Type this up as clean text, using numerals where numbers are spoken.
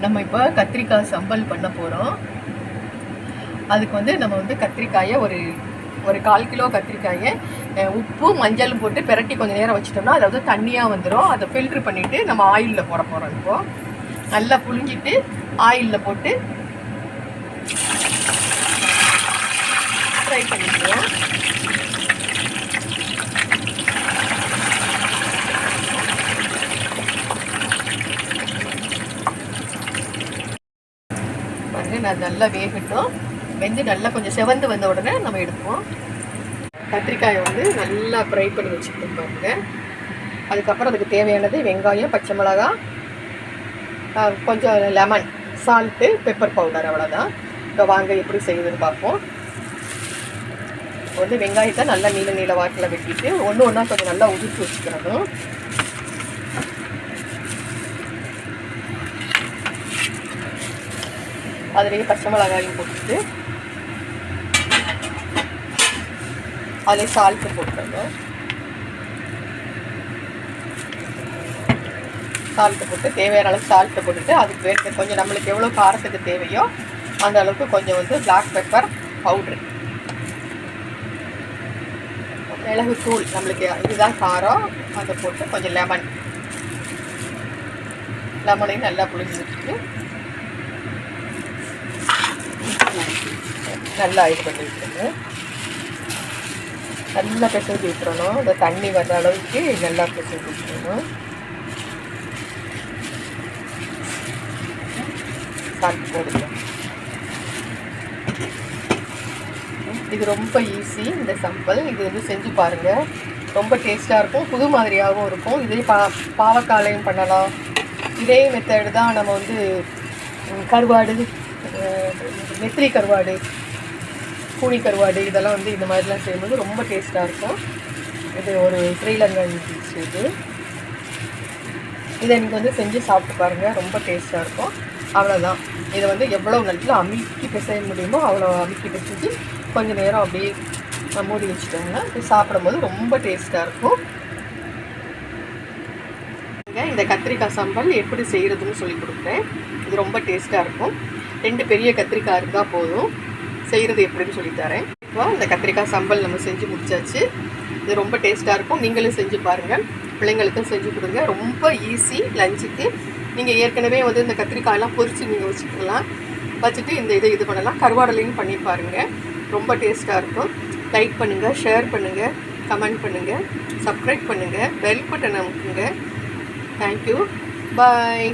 நம்ம இப்போ கத்திரிக்காய் சம்பல் பண்ண போகிறோம். அதுக்கு வந்து நம்ம வந்து கத்திரிக்காயை ஒரு 1/4 கிலோ கத்திரிக்காயை உப்பு மஞ்சள் போட்டு பிரட்டி கொஞ்சம் நேரம் வச்சிட்டோம்னா அதாவது தண்ணியாக வந்துடும். அதை ஃபில்ட்ரு பண்ணிவிட்டு நம்ம ஆயிலில் போட போகிறோம். இப்போது நல்லா புழிஞ்சிட்டு ஆயிலில் போட்டு ஃப்ரை பண்ணிக்குவோம். அது நல்லா வேகட்டும். வெந்து நல்லா கொஞ்சம் செவந்து வந்த உடனே நம்ம எடுப்போம். கத்திரிக்காயை வந்து நல்லா ஃப்ரை பண்ணி வச்சுக்கிட்டோம் பாருங்க. அதுக்கப்புறம் அதுக்கு தேவையானது வெங்காயம், பச்சை மிளகாய், கொஞ்சம் லெமன், சால்ட்டு, பெப்பர் பவுடர், அவ்வளோதான். இப்போ வாங்க எப்படி செய்யுதுன்னு பார்ப்போம். வந்து வெங்காயத்தை நல்லா நீல வாக்கில் வெட்டிட்டு ஒன்று ஒன்றா கொஞ்சம் நல்லா உதிர்த்து வச்சுக்கிறணும். அதுலேயே பச்சை மிளகாயும் போட்டுட்டு அதிலே சால்ட்டு போட்டுருங்க. சால்ட்டு போட்டு தேவையான அளவுக்கு சால்ட்டு போட்டுட்டு அதுக்கு வேறு கொஞ்சம் நம்மளுக்கு எவ்வளோ காரத்துக்கு தேவையோ அந்த அளவுக்கு கொஞ்சம் வந்து பிளாக் பெப்பர் பவுட்ரு, மிளகுத்தூள், நம்மளுக்கு இதுதான் காரம், அதை போட்டு கொஞ்சம் லெமனையும் நல்லா புளிஞ்சு வச்சுட்டு நல்லா இது பண்ணி விட்டுருங்க. நல்லா பிசைஞ்சு விட்டுறணும். இந்த தண்ணி வர்ற அளவுக்கு நல்லா பிசைஞ்சு விட்டுறணும். சால்ட் போடுங்க. இது ரொம்ப ஈஸி இந்த சம்பல். இது வந்து செஞ்சு பாருங்கள். ரொம்ப டேஸ்ட்டாக இருக்கும், புது மாதிரியாகவும் இருக்கும். இதே பாவக்காலையும் பண்ணலாம். இதே மெத்தடு தான் நம்ம வந்து கருவாடு, நெத்திலி கருவாடு, கூனி கருவாடு, இதெல்லாம் வந்து இந்த மாதிரிலாம் செய்யும்போது ரொம்ப டேஸ்ட்டாக இருக்கும். இது ஒரு ஸ்ரீலங்கன் டிஷ். இதை நீங்கள் வந்து செஞ்சு சாப்பிட்டு பாருங்கள், ரொம்ப டேஸ்ட்டாக இருக்கும். அவ்வளோதான். இதை வந்து எவ்வளோ நல்லா அமுக்கி பிசைய முடியுமோ அவ்வளோ அமுக்கி பிசைஞ்சு கொஞ்சம் நேரம் அப்படியே மூடி வச்சுட்டோங்கன்னா இது சாப்பிடும்போது ரொம்ப டேஸ்ட்டாக இருக்கும். இந்த கத்திரிக்காய் சம்பல் எப்படி செய்கிறதுன்னு சொல்லி கொடுக்குறேன். இது ரொம்ப டேஸ்ட்டாக இருக்கும். 2 பெரிய கத்திரிக்காய் இருந்தால் போதும். செய்கிறது எப்படின்னு சொல்லித்தரேன். இப்போ இந்த கத்திரிக்காய் சம்பல் நம்ம செஞ்சு முடிச்சாச்சு. இது ரொம்ப டேஸ்ட்டாக இருக்கும். நீங்களும் செஞ்சு பாருங்கள், பிள்ளைங்களுக்கும் செஞ்சு கொடுங்க. ரொம்ப ஈஸி லஞ்சுக்கு. நீங்கள் ஏற்கனவே வந்து இந்த கத்திரிக்காயெல்லாம் பொரித்து நீங்கள் வச்சுக்கலாம். வச்சுட்டு இந்த இது பண்ணலாம். கருவாடலையும் பண்ணி பாருங்கள், ரொம்ப டேஸ்ட்டாக இருக்கும். லைக் பண்ணுங்கள், ஷேர் பண்ணுங்கள், கமெண்ட் பண்ணுங்கள், சப்ஸ்கிரைப் பண்ணுங்கள், பெல் பட்டன் அமுக்குங்க. தேங்க்யூ, பாய்.